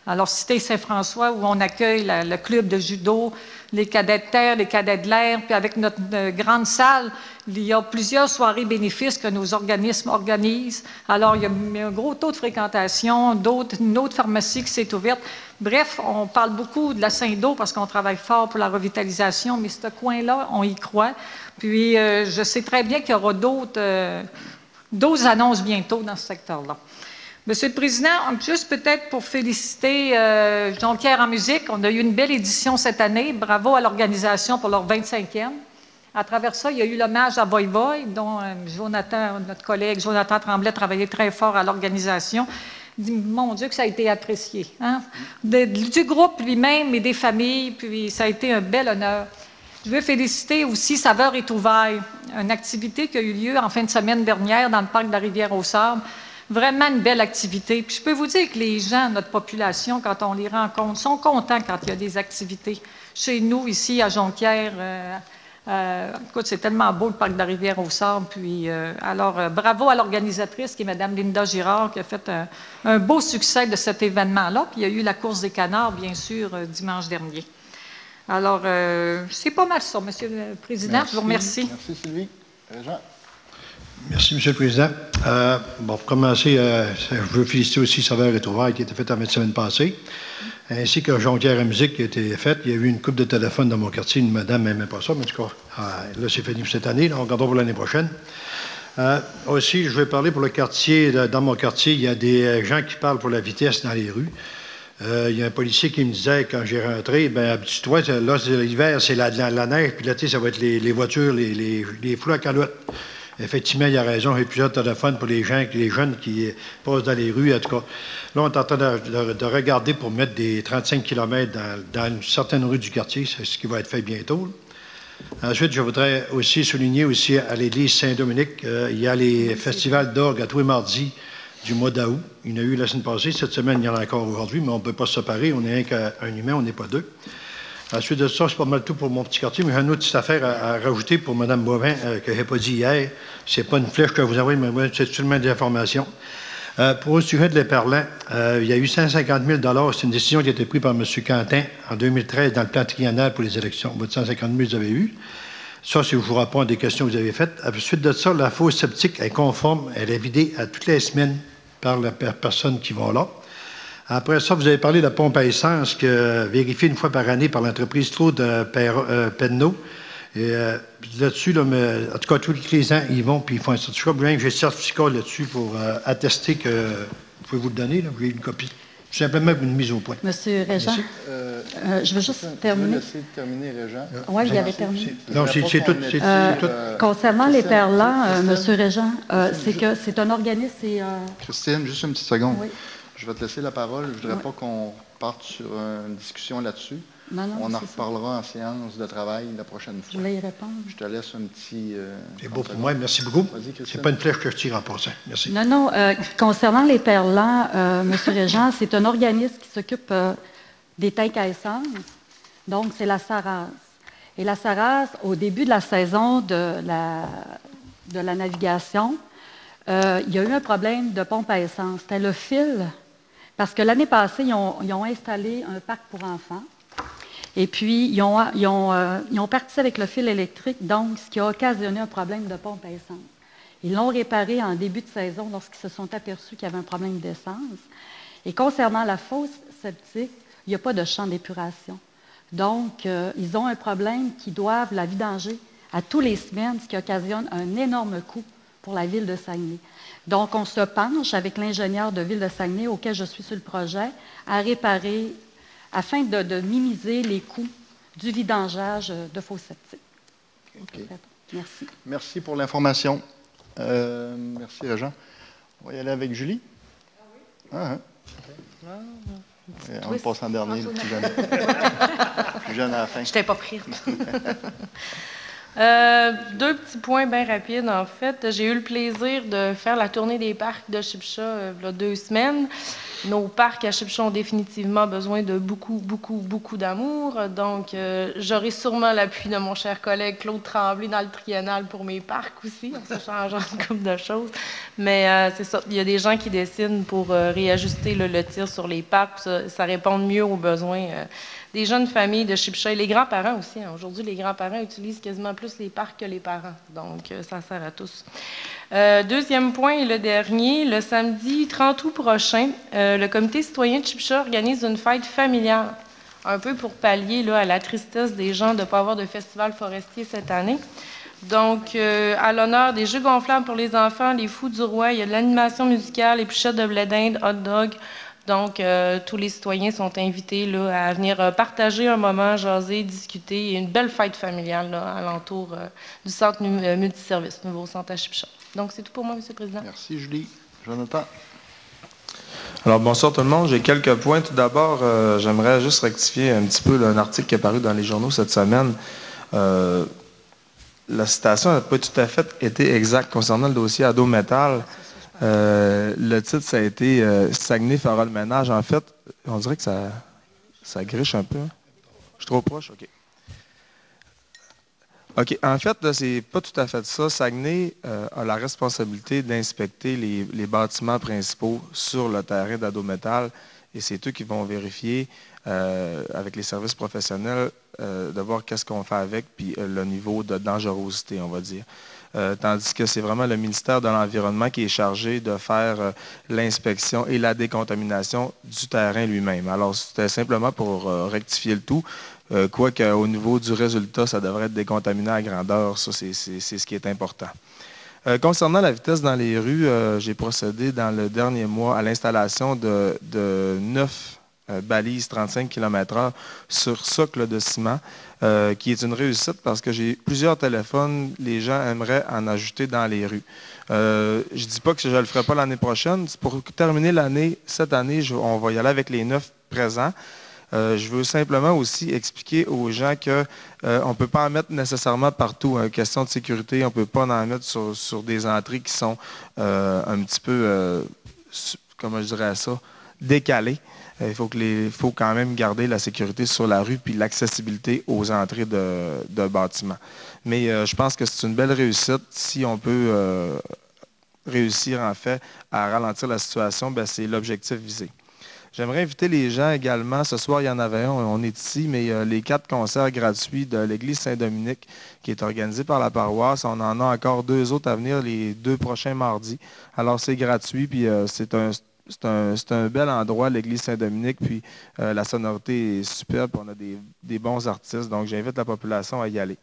Alors, cité Saint-François, où on accueille le club de judo, les cadets de terre, les cadets de l'air, puis avec notre grande salle, il y a plusieurs soirées bénéfices que nos organismes organisent. Alors, il y a un gros taux de fréquentation, une autre pharmacie qui s'est ouverte. Bref, on parle beaucoup de la Saint-Do parce qu'on travaille fort pour la revitalisation, mais ce coin-là, on y croit. Puis, je sais très bien qu'il y aura d'autres annonces bientôt dans ce secteur-là. Monsieur le Président, juste peut-être pour féliciter Jonquière en musique, on a eu une belle édition cette année. Bravo à l'organisation pour leur 25e. À travers ça, il y a eu l'hommage à Voy Voy, dont notre collègue Jonathan Tremblay travaillait très fort à l'organisation. Mon Dieu, que ça a été apprécié. Hein? Du groupe lui-même et des familles, puis ça a été un bel honneur. Je veux féliciter aussi Saveurs et Trouvailles, une activité qui a eu lieu en fin de semaine dernière dans le parc de la Rivière-aux-Sables. Vraiment une belle activité. Puis je peux vous dire que les gens, notre population, quand on les rencontre, sont contents quand il y a des activités. Chez nous, ici, à Jonquière, écoute, c'est tellement beau le parc de la Rivière-aux-Sables. Puis, bravo à l'organisatrice, qui est Mme Linda Girard, qui a fait un beau succès de cet événement-là. Puis il y a eu la course des canards, bien sûr, dimanche dernier. Alors, c'est pas mal ça, Monsieur le Président. Merci. Je vous remercie. Merci, Sylvie. Jean. Merci, M. le Président. Pour commencer, je veux féliciter aussi Saveurs et Trouvailles qui a été faite en semaine passée, ainsi que Jonquière en musique qui a été faite. Il y a eu une coupe de téléphone dans mon quartier, une madame n'aimait pas ça, mais en tout cas, là, c'est fini pour cette année. Là, on regardera pour l'année prochaine. Aussi, je vais parler pour le quartier. Dans mon quartier, il y a des gens qui parlent pour la vitesse dans les rues. Il y a un policier qui me disait, quand j'ai rentré, habitue-toi, là, l'hiver, c'est la neige, puis l'été, ça va être les voitures, les fous à calotte. Effectivement, il y a raison. J'ai plusieurs téléphones pour les jeunes qui passent dans les rues. En tout cas, là, on est en train de regarder pour mettre des 35 km dans une certaine rue du quartier. C'est ce qui va être fait bientôt. Ensuite, je voudrais aussi souligner aussi à l'église Saint-Dominique, il y a les festivals d'orgue à tous les mardis du mois d'août. Il y en a eu la semaine passée. Cette semaine, il y en a encore aujourd'hui, mais on ne peut pas se séparer. On n'est qu'un humain, on n'est pas deux. Ensuite de ça, c'est pas mal tout pour mon petit quartier, mais j'ai une autre petite affaire à rajouter pour Mme Boivin que je n'ai pas dit hier. C'est pas une flèche que vous envoyez, mais c'est seulement des informations. Pour le sujet de l'éperlant, il y a eu 150 000 c'est une décision qui a été prise par M. Quentin en 2013 dans le plan triennal pour les élections. Votre 150 000, vous avez eu. Ça, c'est je vous réponds à des questions que vous avez faites. Ensuite de ça, la fosse septique est conforme. Elle est vidée à toutes les semaines par les personnes qui vont là. Après ça, vous avez parlé de la pompe à essence vérifiée une fois par année par l'entreprise Claude Penneau. Et là-dessus, là, en tout cas, tous les clients, ils vont puis ils font un certificat. Bien, j'ai le certificat là-dessus pour attester que vous pouvez vous le donner. Là, vous avez une copie. Simplement une mise au point. Monsieur Régent, je veux juste terminer. Laisser terminer, Régent. Oui, il avait terminé. Non, c'est tout. Concernant les perlants, Monsieur Régent, c'est que c'est un organisme. Christine, juste une petite seconde. Oui. Je vais te laisser la parole. Je ne voudrais pas qu'on parte sur une discussion là-dessus. Non, on en reparlera en séance de travail la prochaine fois. Je voulais y répondre. Je te laisse un petit... c'est beau pour moi. Merci beaucoup. C'est pas une flèche que je tire en passant. Merci. Non. Concernant les perlants, Monsieur Régent, c'est un organisme qui s'occupe des tanks à essence. Donc, c'est la SARAS. Et la SARAS, au début de la saison de la navigation, il y a eu un problème de pompe à essence. C'était le fil. Parce que l'année passée, ils ont installé un parc pour enfants. Et puis, ils ont parti avec le fil électrique, donc ce qui a occasionné un problème de pompe à essence. Ils l'ont réparé en début de saison lorsqu'ils se sont aperçus qu'il y avait un problème d'essence. Et concernant la fosse septique, il n'y a pas de champ d'épuration. Donc, ils ont un problème qu'ils doivent la vidanger à tous les semaines, ce qui occasionne un énorme coût pour la ville de Saguenay. Donc, on se penche avec l'ingénieur de ville de Saguenay, auquel je suis sur le projet, à réparer afin de minimiser les coûts du vidangeage de fosses septiques. OK. Merci. Merci pour l'information. Merci, Régent. On va y aller avec Julie. Ah oui? On va passer en dernier, le plus jeune. Plus jeune à la fin. Je n'étais pas prête. Deux petits points bien rapides, en fait. J'ai eu le plaisir de faire la tournée des parcs de Shipsha il y a 2 semaines. Nos parcs à Shipsha ont définitivement besoin de beaucoup d'amour. Donc, j'aurai sûrement l'appui de mon cher collègue Claude Tremblay dans le triennal pour mes parcs aussi, en se changeant de couple de choses. Mais c'est ça, il y a des gens qui dessinent pour réajuster le tir sur les parcs, ça répond mieux aux besoins des jeunes familles de Shipsha et les grands-parents aussi. Hein. Aujourd'hui, les grands-parents utilisent quasiment plus les parcs que les parents. Donc, ça sert à tous. Deuxième point et le dernier, le samedi 30 août prochain, le comité citoyen de Shipsha organise une fête familiale, un peu pour pallier là, à la tristesse des gens de ne pas avoir de festival forestier cette année. Donc, à l'honneur des jeux gonflables pour les enfants, les fous du roi, il y a de l'animation musicale, les pichettes de blé d'Inde, hot dog. Donc, tous les citoyens sont invités là, à venir partager un moment, jaser, discuter. Il y a une belle fête familiale là, alentour du centre multiservice, nouveau centre à Shipsha. Donc, c'est tout pour moi, M. le Président. Merci, Julie. Jonathan. Alors, bonsoir tout le monde. J'ai quelques points. Tout d'abord, j'aimerais juste rectifier un petit peu là, un article qui est paru dans les journaux cette semaine. La citation n'a pas tout à fait été exacte concernant le dossier Ado-Métal. Le titre, ça a été Saguenay fera le ménage. En fait, on dirait que ça griche un peu. Hein? Je suis trop proche? OK. OK. En fait, c'est pas tout à fait ça. Saguenay a la responsabilité d'inspecter les bâtiments principaux sur le terrain d'Ado-Métal et c'est eux qui vont vérifier avec les services professionnels de voir qu'est-ce qu'on fait avec puis le niveau de dangerosité, on va dire. Tandis que c'est vraiment le ministère de l'Environnement qui est chargé de faire l'inspection et la décontamination du terrain lui-même. Alors, c'était simplement pour rectifier le tout, quoique au niveau du résultat, ça devrait être décontaminé à grandeur. Ça, c'est ce qui est important. Concernant la vitesse dans les rues, j'ai procédé dans le dernier mois à l'installation de 9 balises 35 km/h sur socle de ciment, qui est une réussite parce que j'ai plusieurs téléphones, les gens aimeraient en ajouter dans les rues. Je ne dis pas que je ne le ferai pas l'année prochaine. Pour terminer l'année, cette année, on va y aller avec les 9 présents. Je veux simplement aussi expliquer aux gens qu'on ne peut pas en mettre nécessairement partout. Hein. Question de sécurité, on ne peut pas en mettre sur des entrées qui sont un petit peu, comment je dirais ça, décalées. Il faut quand même garder la sécurité sur la rue puis l'accessibilité aux entrées de bâtiments. Mais je pense que c'est une belle réussite si on peut réussir en fait à ralentir la situation, c'est l'objectif visé. J'aimerais inviter les gens également, ce soir il y en avait un, on est ici, mais les 4 concerts gratuits de l'Église Saint-Dominique qui est organisé par la paroisse. On en a encore 2 autres à venir les 2 prochains mardis. Alors c'est gratuit, puis c'est un bel endroit, l'Église Saint-Dominique, puis la sonorité est superbe, on a des bons artistes, donc j'invite la population à y aller.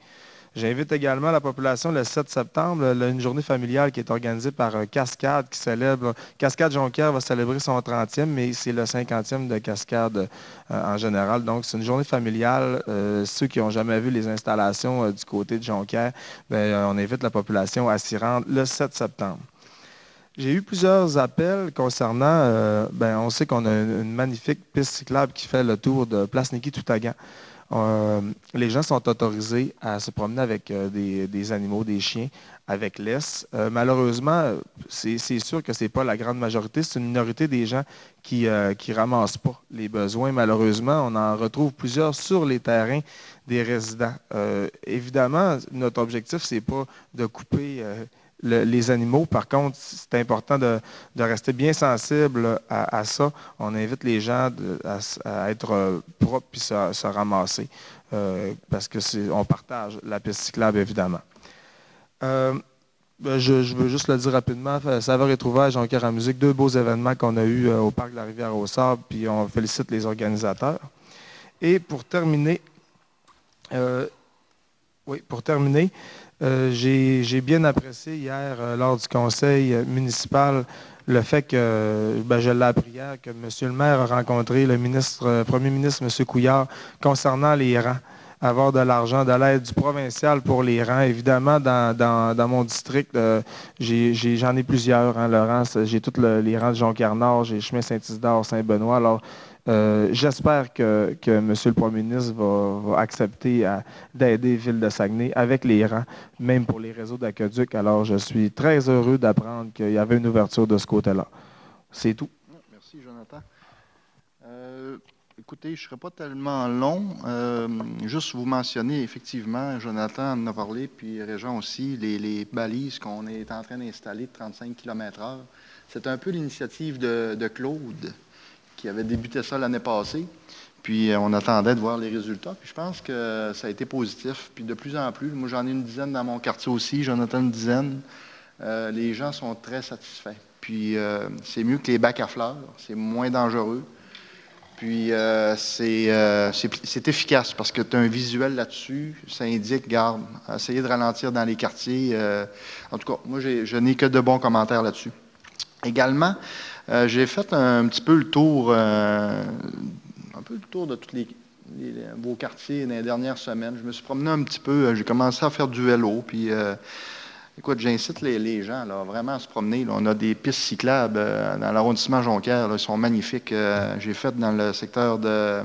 J'invite également la population le 7 septembre, une journée familiale qui est organisée par Cascade, qui célèbre. Cascade Jonquière va célébrer son 30e, mais c'est le 50e de Cascade en général. Donc, c'est une journée familiale. Ceux qui n'ont jamais vu les installations du côté de Jonquière, on invite la population à s'y rendre le 7 septembre. J'ai eu plusieurs appels concernant, on sait qu'on a une magnifique piste cyclable qui fait le tour de Place Niki-Toutagan. Les gens sont autorisés à se promener avec des animaux, des chiens, avec laisse. Malheureusement, c'est sûr que ce n'est pas la grande majorité. C'est une minorité des gens qui ne ramassent pas les besoins. Malheureusement, on en retrouve plusieurs sur les terrains des résidents. Évidemment, notre objectif, ce n'est pas de couper les animaux. Par contre, c'est important de rester bien sensible à ça. On invite les gens à être propres et se ramasser parce qu'on partage la piste cyclable, évidemment. Je veux juste le dire rapidement. Saveur et Trouvailles, Jonquière en musique, 2 beaux événements qu'on a eus au Parc de la Rivière-aux-Sables, puis on félicite les organisateurs. Et pour terminer, j'ai bien apprécié hier, lors du conseil municipal, le fait que, je l'ai appris hier, que M. le maire a rencontré le premier ministre, M. Couillard, concernant les rangs. Avoir de l'argent, de l'aide du provincial pour les rangs. Évidemment, dans mon district, j'en ai plusieurs. Le rang, j'ai tous les rangs de Jonquière-Nord, j'ai le chemin Saint-Isidore, Saint-Benoît. Alors, j'espère que M. le Premier ministre va accepter d'aider Ville de Saguenay avec les rangs, même pour les réseaux d'aqueduc. Alors, je suis très heureux d'apprendre qu'il y avait une ouverture de ce côté-là. C'est tout. Merci, Jonathan. Écoutez, je ne serai pas tellement long. Juste vous mentionner, effectivement, Jonathan en a parlé, puis Régent aussi, les balises qu'on est en train d'installer de 35 km/h. C'est un peu l'initiative de Claude, qui avait débuté ça l'année passée. Puis on attendait de voir les résultats. Puis je pense que ça a été positif. Puis de plus en plus, moi j'en ai une dizaine dans mon quartier aussi, Jonathan une dizaine. Les gens sont très satisfaits. Puis c'est mieux que les bacs à fleurs, c'est moins dangereux. Puis c'est efficace parce que tu as un visuel là-dessus. Ça indique, garde, essayez de ralentir dans les quartiers. En tout cas, moi je n'ai que de bons commentaires là-dessus. Également, j'ai fait un petit peu le tour, de tous vos quartiers dans les dernières semaines. Je me suis promené un petit peu, j'ai commencé à faire du vélo, puis écoute, j'incite les gens là, vraiment à se promener. Là. On a des pistes cyclables dans l'arrondissement Jonquière, là, ils sont magnifiques. J'ai fait dans le secteur de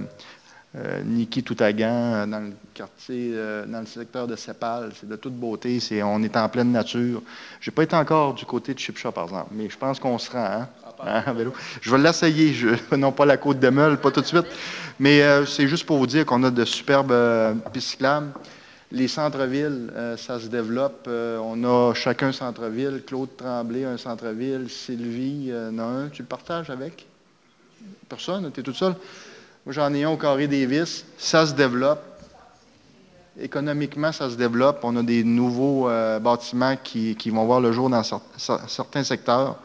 Niki-Toutagan, dans le quartier, dans le secteur de Sépal, c'est de toute beauté, on est en pleine nature. Je n'ai pas été encore du côté de Chipcha, par exemple, mais je pense qu'on se rend, en vélo. Je vais l'essayer, non pas la côte de Meule, pas tout de suite, mais c'est juste pour vous dire qu'on a de superbes pistes cyclables. Les centres-villes, ça se développe. On a chacun centre-ville. Claude Tremblay, un centre-ville. Sylvie, en a un. Tu le partages avec? Personne? Tu es toute seule? Moi, j'en ai un au Carré des Vis. Ça se développe. Économiquement, ça se développe. On a des nouveaux bâtiments qui vont voir le jour dans certains secteurs.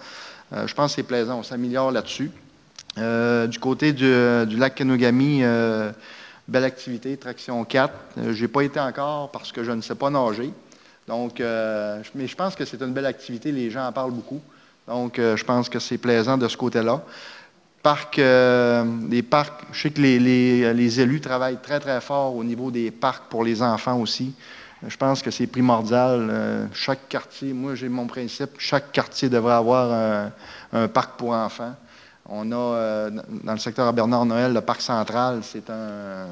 Je pense que c'est plaisant. On s'améliore là-dessus. Du côté du lac Kenogami, belle activité, traction 4. Je n'ai pas été encore parce que je ne sais pas nager. Donc, mais je pense que c'est une belle activité. Les gens en parlent beaucoup. Donc, je pense que c'est plaisant de ce côté-là. Les parcs, je sais que les élus travaillent très, très fort au niveau des parcs pour les enfants aussi. Je pense que c'est primordial. Chaque quartier, moi, j'ai mon principe, chaque quartier devrait avoir un parc pour enfants. On a, dans le secteur à Bernard-Noël, le parc central, c'est un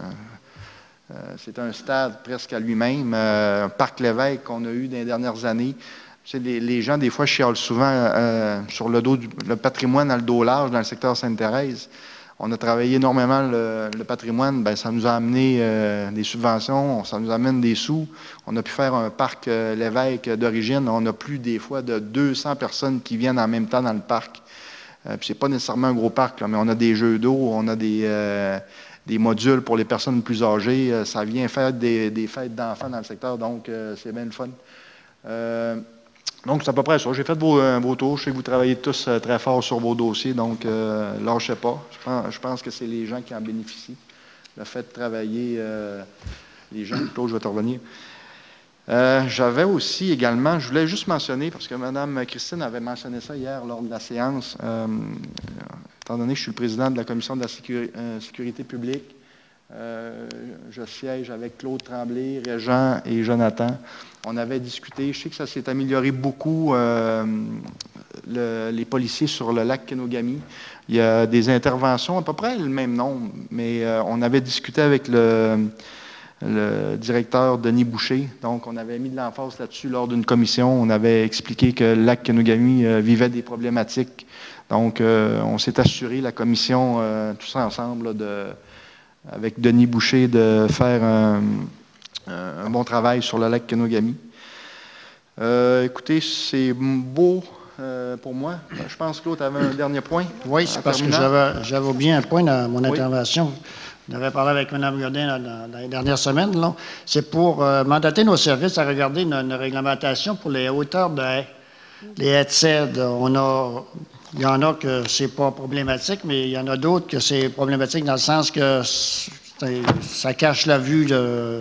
stade presque à lui-même. Un parc Lévesque qu'on a eu dans les dernières années. Tu sais, les gens, des fois, chialent souvent sur le patrimoine dans le dos large, dans le secteur Sainte-Thérèse. On a travaillé énormément le patrimoine. Bien, ça nous a amené des subventions, ça nous amène des sous. On a pu faire un parc L'évêque d'origine. On a plus des fois de 200 personnes qui viennent en même temps dans le parc. Puis c'est pas nécessairement un gros parc, là, mais on a des jeux d'eau, on a des modules pour les personnes plus âgées. Ça vient faire des fêtes d'enfants dans le secteur, donc c'est bien le fun. Donc, c'est à peu près ça. J'ai fait vos tours. Je sais que vous travaillez tous très fort sur vos dossiers, donc lâchez pas. Je pense que c'est les gens qui en bénéficient. Le fait de travailler, les gens, plutôt, je vais te revenir. J'avais aussi également, je voulais juste mentionner, parce que Mme Christine avait mentionné ça hier lors de la séance, étant donné que je suis le président de la Commission de la sécurité publique, je siège avec Claude Tremblay, Régent et Jonathan. On avait discuté, je sais que ça s'est amélioré beaucoup, les policiers sur le lac Kenogami. Il y a des interventions, à peu près le même nombre, mais on avait discuté avec le directeur Denis Boucher. Donc, on avait mis de l'emphase là-dessus lors d'une commission. On avait expliqué que le lac Kenogami vivait des problématiques. Donc, on s'est assuré, la commission, tous ensemble, avec Denis Boucher, de faire un bon travail sur le lac Kenogami. Écoutez, c'est beau pour moi. Je pense que l'autre avait un dernier point. Oui, c'est parce que j'avais oublié un point dans mon intervention. J'avais parlé avec Mme Godin dans les dernières semaines. C'est pour mandater nos services à regarder une réglementation pour les hauteurs de haies. Les haies de cèdre, il y en a que c'est pas problématique, mais il y en a d'autres que c'est problématique dans le sens que ça cache la vue,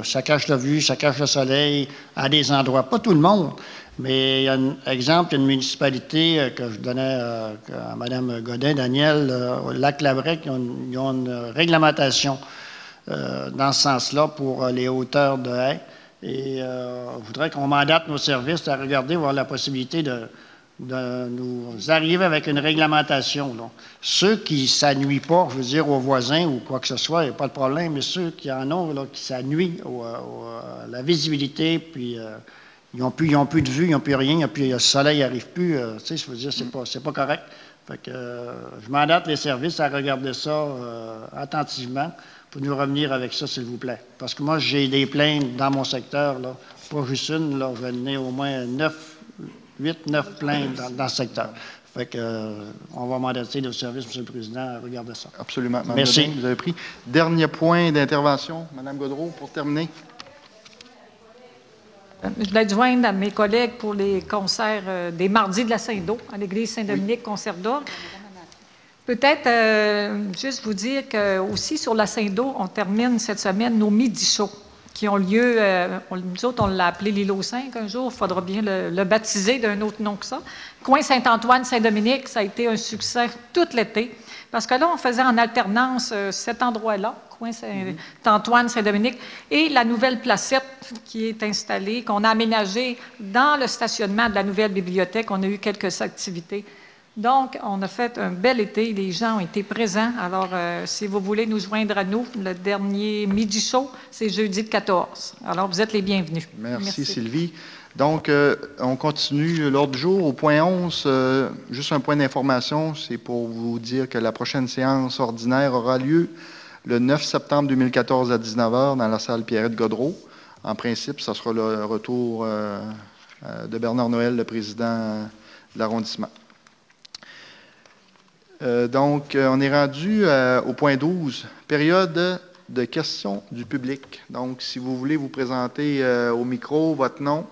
ça cache le soleil à des endroits. Pas tout le monde, mais il y a un exemple, une municipalité que je donnais à Mme Godin, Daniel, au Lac-Labrec, ils ont une réglementation dans ce sens-là pour les hauteurs de haies. Et je voudrais qu'on mandate nos services à regarder, voir la possibilité de nous arriver avec une réglementation. Là. Ceux qui ça nuit pas, je veux dire, aux voisins ou quoi que ce soit, il n'y a pas de problème, mais ceux qui en ont, là, qui ça nuit à la visibilité, puis ils n'ont plus de vue, ils n'ont plus rien, le soleil n'arrive plus, tu sais, je veux dire, c'est pas correct. Fait que je mandate les services à regarder ça attentivement pour nous revenir avec ça, s'il vous plaît. Parce que moi, j'ai des plaintes dans mon secteur, là, pas juste une, là, je vais donner au moins 8-9 plaintes dans ce secteur. Fait que, on va mandater nos services, M. le Président, à regarder ça. Absolument. Mme Merci. Godin, vous avez pris. Dernier point d'intervention, Mme Gaudreault, pour terminer. Je voulais joindre à mes collègues pour les concerts des mardis de la Saint-Do à l'église Saint-Dominique, concert d'orgue. Peut-être juste vous dire que aussi sur la Saint-Do, on termine cette semaine nos midi shows qui ont lieu, nous autres, on l'a appelé l'îlot 5 un jour, il faudra bien le baptiser d'un autre nom que ça. Coin Saint-Antoine, Saint-Dominique, ça a été un succès tout l'été, parce que là, on faisait en alternance cet endroit-là, Coin Saint-Antoine, Saint-Dominique, et la nouvelle placette qui est installée, qu'on a aménagée dans le stationnement de la nouvelle bibliothèque. On a eu quelques activités. Donc, on a fait un bel été. Les gens ont été présents. Alors, si vous voulez nous joindre à nous, le dernier midi show, c'est jeudi de 14. Alors, vous êtes les bienvenus. Merci. Sylvie. Donc, on continue l'ordre du jour. Au point 11, juste un point d'information, c'est pour vous dire que la prochaine séance ordinaire aura lieu le 9 septembre 2014 à 19h dans la salle Pierrette-Godreau. En principe, ça sera le retour de Bernard Noël, le président de l'arrondissement. Donc, on est rendu au point 12, période de questions du public. Donc, si vous voulez vous présenter au micro, votre nom,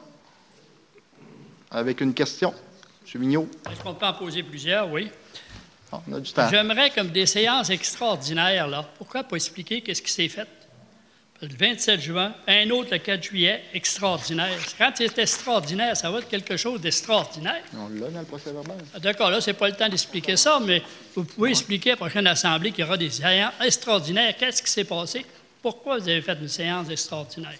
avec une question. M. Mignot. Est-ce qu'on peut en poser plusieurs? Oui. On a du temps. J'aimerais, comme des séances extraordinaires, là, pourquoi pas expliquer qu'est-ce qui s'est fait? Le 27 juin, un autre le 4 juillet, extraordinaire. Quand c'est extraordinaire, ça va être quelque chose d'extraordinaire. On l'a dans le procès verbal. D'accord, là, c'est pas le temps d'expliquer ça, mais vous pouvez expliquer à la prochaine assemblée qu'il y aura des séances extraordinaires. Qu'est-ce qui s'est passé? Pourquoi vous avez fait une séance extraordinaire?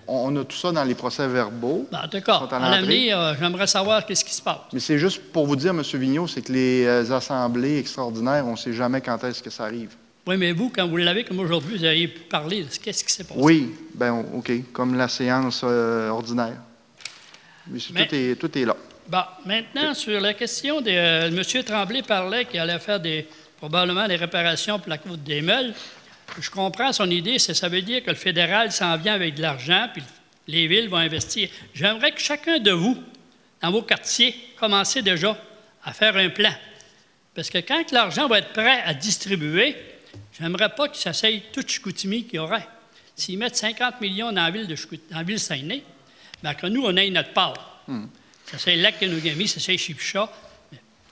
On a tout ça dans les procès verbaux. D'accord. À l'avenir, j'aimerais savoir qu'est-ce qui se passe. Mais c'est juste pour vous dire, M. Vigneault, c'est que les assemblées extraordinaires, on ne sait jamais quand est-ce que ça arrive. Oui, mais vous, quand vous l'avez comme aujourd'hui, vous avez pu parler de qu'est-ce qui s'est passé. Oui, bien, OK, comme la séance ordinaire. Mais tout est là. Bon, maintenant, sur la question de M. Tremblay parlait qu'il allait faire des probablement les réparations pour la côte des Meules. Je comprends son idée, ça veut dire que le fédéral s'en vient avec de l'argent, puis les villes vont investir. J'aimerais que chacun de vous, dans vos quartiers, commencez déjà à faire un plan. Parce que quand l'argent va être prêt à distribuer, j'aimerais pas que ça s'aille tout Chicoutimi qu'il y aurait. S'ils mettent 50 millions dans la ville de Saguenay, bien que nous, on ait notre part. Ça c'est Lac-Kenogami, ça c'est Chipcha.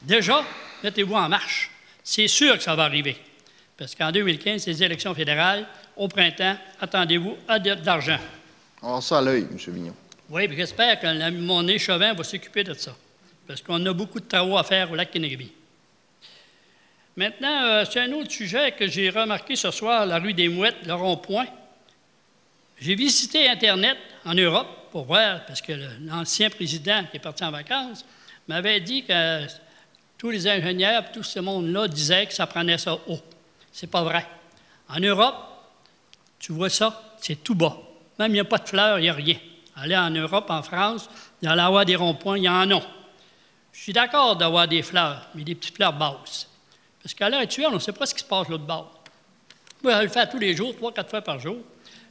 Déjà, mettez-vous en marche. C'est sûr que ça va arriver. Parce qu'en 2015, les élections fédérales, au printemps, attendez-vous à de l'argent. On a ça à l'œil, M. Vigneault. Oui, puis j'espère que mon échevin va s'occuper de ça. Parce qu'on a beaucoup de travaux à faire au Lac-Kenogami. Maintenant, c'est un autre sujet que j'ai remarqué ce soir, la rue des Mouettes, le rond-point. J'ai visité Internet en Europe pour voir, parce que l'ancien président qui est parti en vacances m'avait dit que tous les ingénieurs, tout ce monde-là disaient que ça prenait ça haut. C'est pas vrai. En Europe, tu vois ça, c'est tout bas. Même il n'y a pas de fleurs, il n'y a rien. Allez en Europe, en France, il y en a des ronds-points, il y en a. Je suis d'accord d'avoir des fleurs, mais des petites fleurs basses. Parce qu'à l'heure actuelle, on ne sait pas ce qui se passe l'autre bord. Moi, je le fais tous les jours, 3-4 fois par jour.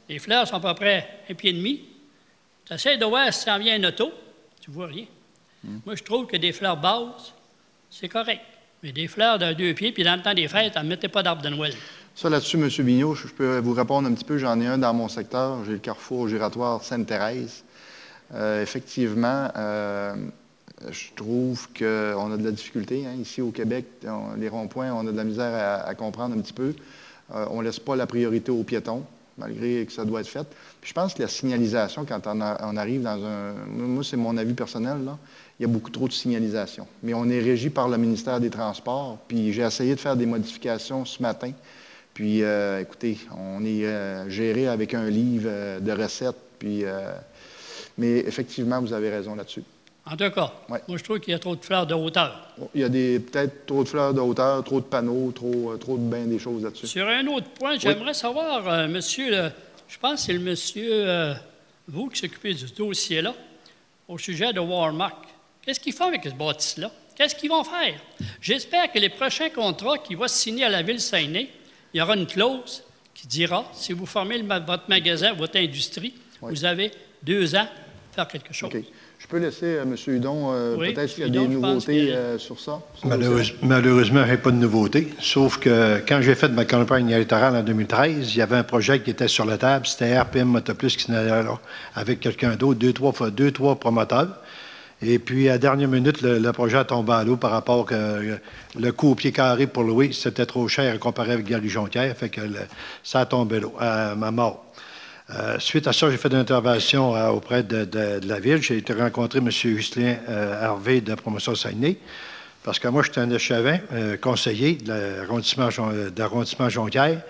Les fleurs sont à peu près 1,5 pied. Tu essaies de voir si ça vient un auto, tu ne vois rien. Moi, je trouve que des fleurs basses, c'est correct. Mais des fleurs de 2 pieds, puis dans le temps des fêtes, ne mettez pas d'arbre de Noël. Ça, là-dessus, M. Vigneault, je peux vous répondre un petit peu. J'en ai un dans mon secteur. J'ai le carrefour giratoire Sainte-Thérèse. Effectivement, je trouve qu'on a de la difficulté. Ici, au Québec, les ronds-points, on a de la misère à comprendre un petit peu. On ne laisse pas la priorité aux piétons, malgré que ça doit être fait. Puis je pense que la signalisation, quand on arrive dans un... Moi, c'est mon avis personnel, là. Il y a beaucoup trop de signalisation. Mais on est régi par le ministère des Transports. Puis j'ai essayé de faire des modifications ce matin. Puis, écoutez, on est géré avec un livre de recettes. Puis, mais effectivement, vous avez raison là-dessus. En tout cas, moi, je trouve qu'il y a trop de fleurs de hauteur. Il y a peut-être trop de fleurs de hauteur, trop de panneaux, trop de bien des choses là-dessus. Sur un autre point, j'aimerais savoir, monsieur, je pense que c'est le monsieur, vous qui s'occupez du dossier-là, au sujet de Walmart. Qu'est-ce qu'ils font avec ce bâtisse-là? Qu'est-ce qu'ils vont faire? J'espère que les prochains contrats qui vont se signer à la Ville Saguenay, il y aura une clause qui dira, si vous formez votre magasin, votre industrie, vous avez 2 ans pour faire quelque chose. Okay. Je peux laisser M. Hudon, peut-être qu'il y a des nouveautés sur ça? Malheureusement, je n'ai pas de nouveautés, sauf que quand j'ai fait ma campagne électorale en 2013, il y avait un projet qui était sur la table, c'était RPM Motoplus qui s'en allait là, avec quelqu'un d'autre, 2-3 promoteurs. Et puis, à la dernière minute, le projet a tombé à l'eau par rapport que le coût au pied carré pour louer, c'était trop cher comparé avec Gary-Jonquière, fait que ça a tombé à l'eau, à ma mort. Suite à ça, j'ai fait une intervention auprès de la Ville. J'ai été rencontrer M. Ghislain Harvey de Promotion Saguenay, parce que moi, j'étais un échevin, conseiller de l'arrondissement Jonquière.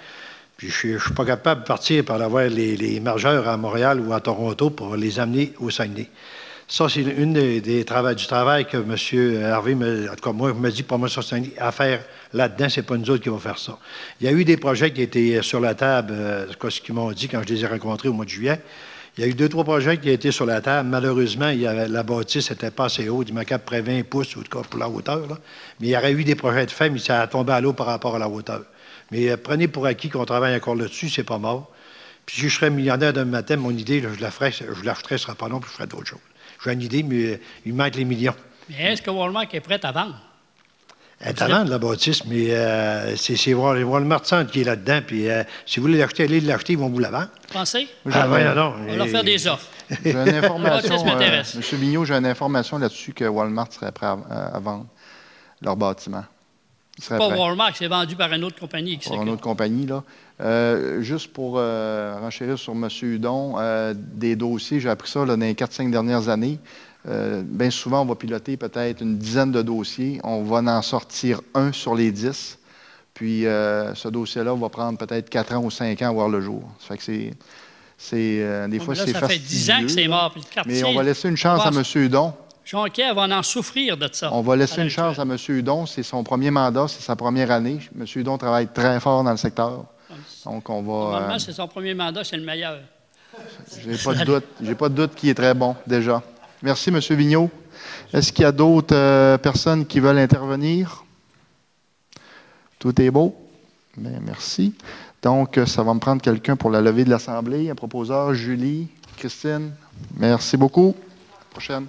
Puis je ne suis pas capable de partir pour avoir les margeurs à Montréal ou à Toronto pour les amener au Saguenay. Ça, c'est une du travail que M. Harvey, en tout cas, moi, me dit Promotion Saguenay à faire là-dedans. C'est pas nous autres qui vont faire ça. Il y a eu des projets qui étaient sur la table, ce qu'ils m'ont dit quand je les ai rencontrés au mois de juillet. Il y a eu 2-3 projets qui étaient sur la table. Malheureusement, la bâtisse n'était pas assez haute. Il manquait à peu près 20 pouces, ou en tout cas pour la hauteur. Là. Mais il y aurait eu des projets de fait, mais ça a tombé à l'eau par rapport à la hauteur. Mais prenez pour acquis qu'on travaille encore là-dessus, c'est pas mort. Puis si je serais millionnaire demain matin, mon idée, là, je l'achèterais, ce sera pas long, puis je ferais d'autres choses. J'ai une idée, mais il manque les millions. Mais est-ce que Walmart est prêt à vendre? Elle est à vendre, la bâtisse, mais c'est Walmart Centre qui est là-dedans. Puis si vous voulez l'acheter, allez l'acheter, ils vont vous la vendre. Vous pensez? Ah, oui, non. On va leur faire des offres. J'ai une information, M. Vigneault, j'ai une information là-dessus que Walmart serait prêt à vendre leur bâtiment. C'est pas Walmart, c'est vendu par une autre compagnie. Par une autre compagnie, là. Juste pour renchérir sur M. Hudon, des dossiers, j'ai appris ça là, dans les 4-5 dernières années. Bien souvent, on va piloter peut-être une dizaine de dossiers. On va en sortir un sur les 10. Puis, ce dossier-là va prendre peut-être 4 ans ou 5 ans à voir le jour. Ça fait que des fois, c'est fastidieux. Ça fait 10 ans que c'est mort. Puis le quartier, mais on va laisser une chance à M. Hudon. Jonquière va en souffrir de ça. On va laisser une chance à M. Hudon. C'est son premier mandat, c'est sa première année. M. Hudon travaille très fort dans le secteur. Donc, on va... Normalement, c'est son premier mandat, c'est le meilleur. J'ai pas de doute. J'ai pas de doute qu'il est très bon, déjà. Merci, M. Vigneault. Est-ce qu'il y a d'autres personnes qui veulent intervenir? Tout est beau? Bien, merci. Donc, ça va me prendre quelqu'un pour la levée de l'Assemblée. Un proposeur, Julie, Christine. Merci beaucoup. À la prochaine.